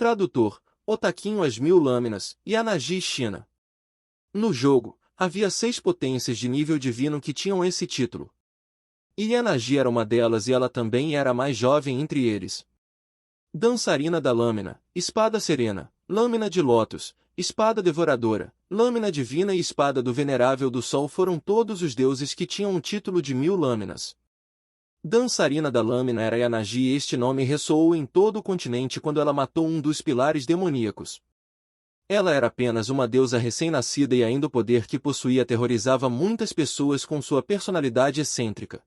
Tradutor, Otaquinho às 1000 lâminas, Yanagi China. No jogo, havia 6 potências de nível divino que tinham esse título. E Yanagi era uma delas e ela também era a mais jovem entre eles. Dançarina da Lâmina, Espada Serena, Lâmina de Lótus, Espada Devoradora, Lâmina Divina e Espada do Venerável do Sol foram todos os deuses que tinham um título de 1000 lâminas. Dançarina da Lâmina era Yanagi e este nome ressoou em todo o continente quando ela matou um dos pilares demoníacos. Ela era apenas uma deusa recém-nascida e ainda o poder que possuía aterrorizava muitas pessoas com sua personalidade excêntrica.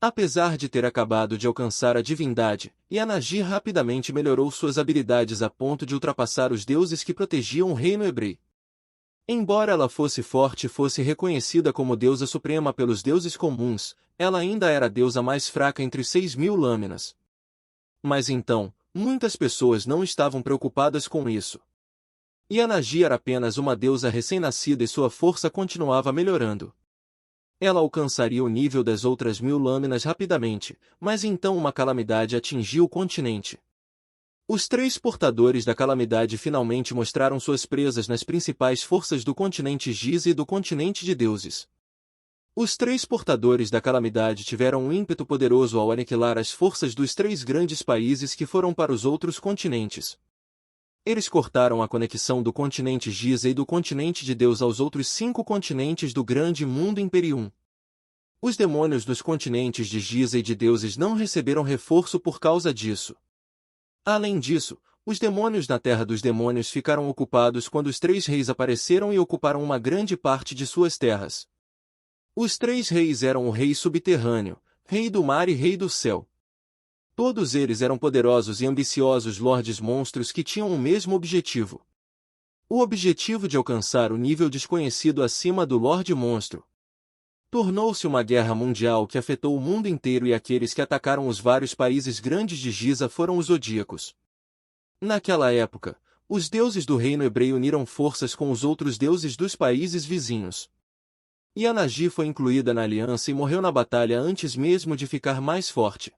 Apesar de ter acabado de alcançar a divindade, Yanagi rapidamente melhorou suas habilidades a ponto de ultrapassar os deuses que protegiam o reino hebreu. Embora ela fosse forte e fosse reconhecida como deusa suprema pelos deuses comuns, ela ainda era a deusa mais fraca entre 6000 lâminas. Mas então, muitas pessoas não estavam preocupadas com isso. Yanagi era apenas uma deusa recém-nascida e sua força continuava melhorando. Ela alcançaria o nível das outras 1000 lâminas rapidamente, mas então uma calamidade atingiu o continente. Os 3 portadores da calamidade finalmente mostraram suas presas nas principais forças do continente Giza e do continente de deuses. Os 3 portadores da calamidade tiveram um ímpeto poderoso ao aniquilar as forças dos 3 grandes países que foram para os outros continentes. Eles cortaram a conexão do continente Giza e do continente de Deus aos outros 5 continentes do grande mundo Imperium. Os demônios dos continentes de Giza e de deuses não receberam reforço por causa disso. Além disso, os demônios na Terra dos Demônios ficaram ocupados quando os 3 reis apareceram e ocuparam uma grande parte de suas terras. Os 3 reis eram o Rei Subterrâneo, Rei do Mar e Rei do Céu. Todos eles eram poderosos e ambiciosos lordes monstros que tinham o mesmo objetivo. O objetivo de alcançar o nível desconhecido acima do Lorde Monstro. Tornou-se uma guerra mundial que afetou o mundo inteiro e aqueles que atacaram os vários países grandes de Giza foram os Zodíacos. Naquela época, os deuses do reino hebreu uniram forças com os outros deuses dos países vizinhos. Yanagi foi incluída na aliança e morreu na batalha antes mesmo de ficar mais forte.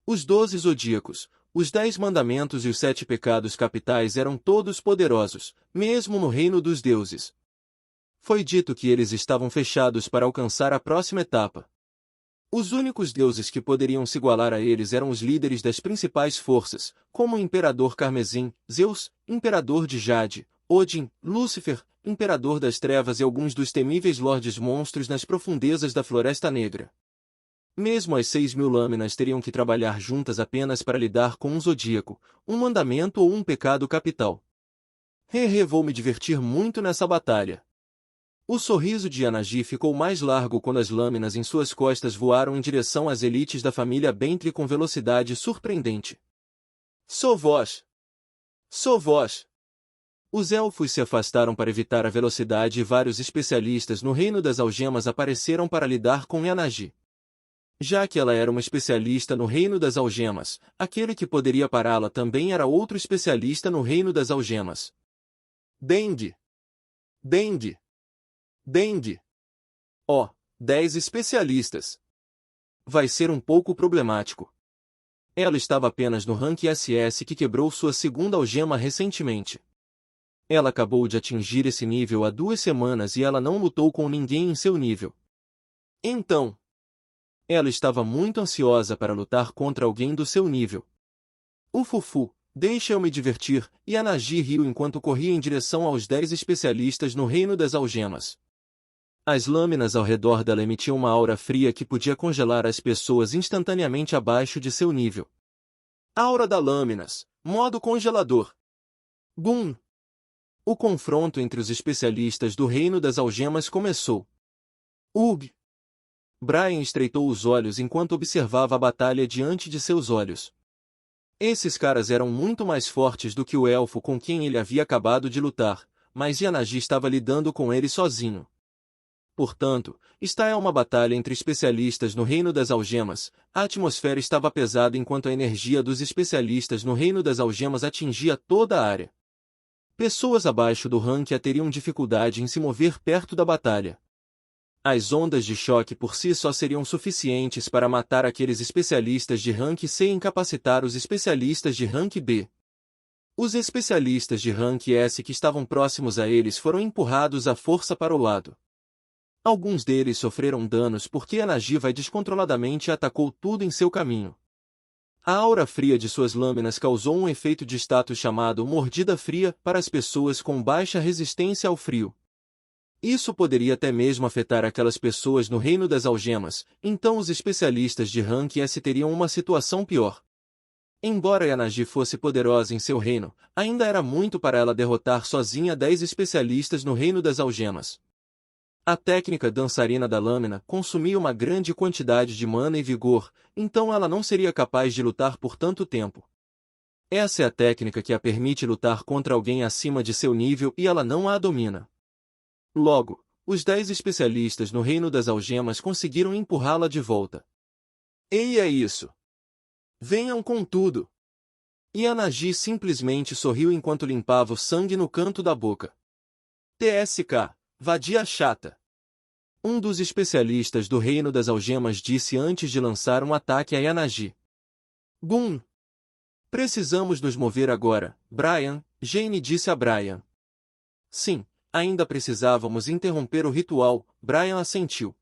Os 12 Zodíacos, os 10 mandamentos e os 7 pecados capitais eram todos poderosos, mesmo no reino dos deuses. Foi dito que eles estavam fechados para alcançar a próxima etapa. Os únicos deuses que poderiam se igualar a eles eram os líderes das principais forças, como o Imperador Carmesim, Zeus, Imperador de Jade, Odin, Lúcifer, Imperador das Trevas e alguns dos temíveis lordes monstros nas profundezas da Floresta Negra. Mesmo as 6000 lâminas teriam que trabalhar juntas apenas para lidar com um zodíaco, um mandamento ou um pecado capital. Vou me divertir muito nessa batalha. O sorriso de Yanagi ficou mais largo quando as lâminas em suas costas voaram em direção às elites da família Bentley com velocidade surpreendente. Sou vós! Sou vós! Os elfos se afastaram para evitar a velocidade e vários especialistas no Reino das Algemas apareceram para lidar com Yanagi. Já que ela era uma especialista no Reino das Algemas, aquele que poderia pará-la também era outro especialista no Reino das Algemas. Dengue! Dengue! Dengue! Oh, 10 especialistas! Vai ser um pouco problemático. Ela estava apenas no rank SS que quebrou sua segunda algema recentemente. Ela acabou de atingir esse nível há 2 semanas e ela não lutou com ninguém em seu nível. Então, ela estava muito ansiosa para lutar contra alguém do seu nível. Ufufu, deixa eu me divertir, e Yanagi riu enquanto corria em direção aos 10 especialistas no Reino das Algemas. As lâminas ao redor dela emitiam uma aura fria que podia congelar as pessoas instantaneamente abaixo de seu nível. Aura da Lâminas, modo congelador. Bum! O confronto entre os especialistas do Reino das Algemas começou. Ugh! Brian estreitou os olhos enquanto observava a batalha diante de seus olhos. Esses caras eram muito mais fortes do que o elfo com quem ele havia acabado de lutar, mas Yanagi estava lidando com ele sozinho. Portanto, esta é uma batalha entre especialistas no Reino das Algemas. A atmosfera estava pesada enquanto a energia dos especialistas no Reino das Algemas atingia toda a área. Pessoas abaixo do rank A teriam dificuldade em se mover perto da batalha. As ondas de choque por si só seriam suficientes para matar aqueles especialistas de rank C e incapacitar os especialistas de rank B. Os especialistas de rank S que estavam próximos a eles foram empurrados à força para o lado. Alguns deles sofreram danos porque a Nagiva descontroladamente atacou tudo em seu caminho. A aura fria de suas lâminas causou um efeito de status chamado mordida fria para as pessoas com baixa resistência ao frio. Isso poderia até mesmo afetar aquelas pessoas no reino das algemas, então os especialistas de rank S teriam uma situação pior. Embora Yanagi fosse poderosa em seu reino, ainda era muito para ela derrotar sozinha 10 especialistas no reino das algemas. A técnica dançarina da lâmina consumia uma grande quantidade de mana e vigor, então ela não seria capaz de lutar por tanto tempo. Essa é a técnica que a permite lutar contra alguém acima de seu nível e ela não a domina. Logo, os 10 especialistas no reino das algemas conseguiram empurrá-la de volta. Ei, é isso! Venham com tudo! E a Nagi simplesmente sorriu enquanto limpava o sangue no canto da boca. TSK, vadia chata! Um dos especialistas do reino das algemas disse antes de lançar um ataque a Yanagi. Gum! Precisamos nos mover agora, Brian, Jane disse a Brian. Sim, ainda precisávamos interromper o ritual, Brian assentiu.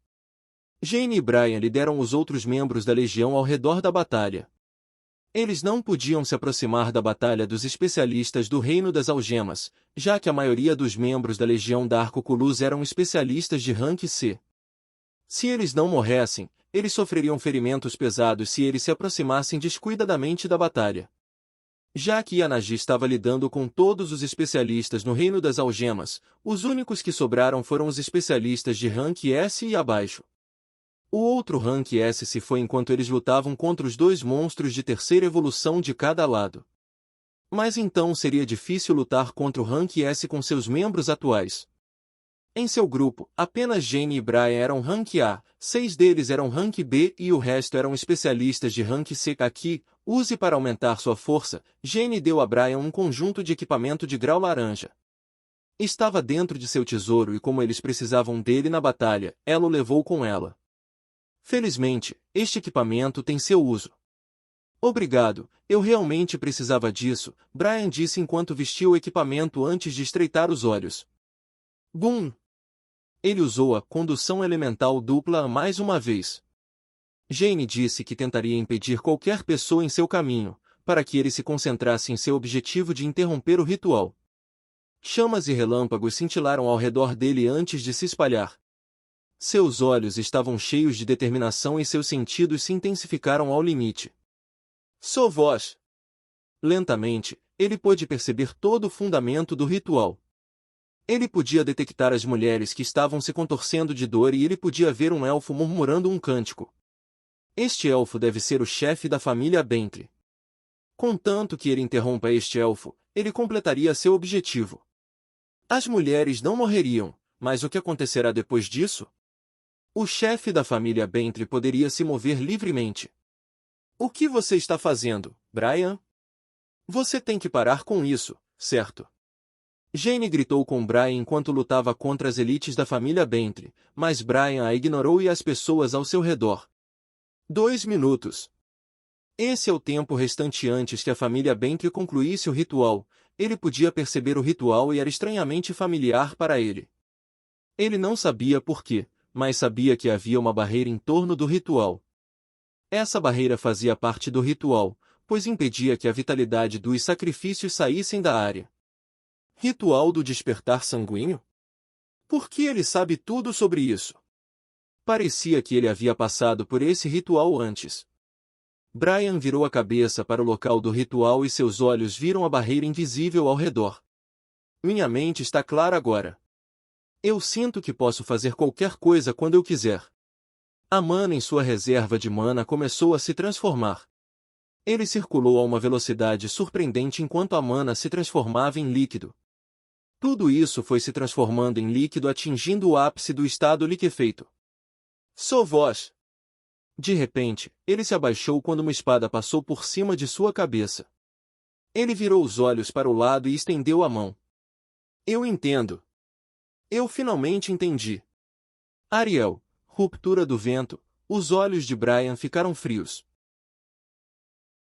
Jane e Brian lideram os outros membros da legião ao redor da batalha. Eles não podiam se aproximar da batalha dos especialistas do Reino das Algemas, já que a maioria dos membros da Legião Darko-Kulus eram especialistas de rank C. Se eles não morressem, eles sofreriam ferimentos pesados se eles se aproximassem descuidadamente da batalha. Já que Yanagi estava lidando com todos os especialistas no Reino das Algemas, os únicos que sobraram foram os especialistas de rank S e abaixo. O outro rank S se foi enquanto eles lutavam contra os 2 monstros de terceira evolução de cada lado. Mas então seria difícil lutar contra o rank S com seus membros atuais. Em seu grupo, apenas Jane e Brian eram rank A, 6 deles eram rank B e o resto eram especialistas de rank C. Aqui, use para aumentar sua força, Jane deu a Brian um conjunto de equipamento de grau laranja. Estava dentro de seu tesouro e como eles precisavam dele na batalha, ela o levou com ela. Felizmente, este equipamento tem seu uso. Obrigado, eu realmente precisava disso, Brian disse enquanto vestia o equipamento antes de estreitar os olhos. Bum! Ele usou a condução elemental dupla mais uma vez. Jane disse que tentaria impedir qualquer pessoa em seu caminho, para que ele se concentrasse em seu objetivo de interromper o ritual. Chamas e relâmpagos cintilaram ao redor dele antes de se espalhar. Seus olhos estavam cheios de determinação e seus sentidos se intensificaram ao limite. Sua voz. Lentamente, ele pôde perceber todo o fundamento do ritual. Ele podia detectar as mulheres que estavam se contorcendo de dor e ele podia ver um elfo murmurando um cântico. Este elfo deve ser o chefe da família Bentley. Contanto que ele interrompa este elfo, ele completaria seu objetivo. As mulheres não morreriam, mas o que acontecerá depois disso? O chefe da família Bentley poderia se mover livremente. O que você está fazendo, Brian? Você tem que parar com isso, certo? Jane gritou com Brian enquanto lutava contra as elites da família Bentley, mas Brian a ignorou e as pessoas ao seu redor. 2 minutos. Esse é o tempo restante antes que a família Bentley concluísse o ritual. Ele podia perceber o ritual e era estranhamente familiar para ele. Ele não sabia por quê, mas sabia que havia uma barreira em torno do ritual. Essa barreira fazia parte do ritual, pois impedia que a vitalidade dos sacrifícios saíssem da área. Ritual do despertar sanguíneo? Por que ele sabe tudo sobre isso? Parecia que ele havia passado por esse ritual antes. Brian virou a cabeça para o local do ritual e seus olhos viram a barreira invisível ao redor. Minha mente está clara agora. Eu sinto que posso fazer qualquer coisa quando eu quiser. A mana em sua reserva de mana começou a se transformar. Ele circulou a uma velocidade surpreendente enquanto a mana se transformava em líquido. Tudo isso foi se transformando em líquido atingindo o ápice do estado liquefeito. Sua voz. De repente, ele se abaixou quando uma espada passou por cima de sua cabeça. Ele virou os olhos para o lado e estendeu a mão. Eu entendo. Eu finalmente entendi. Ariel, ruptura do vento, os olhos de Brian ficaram frios.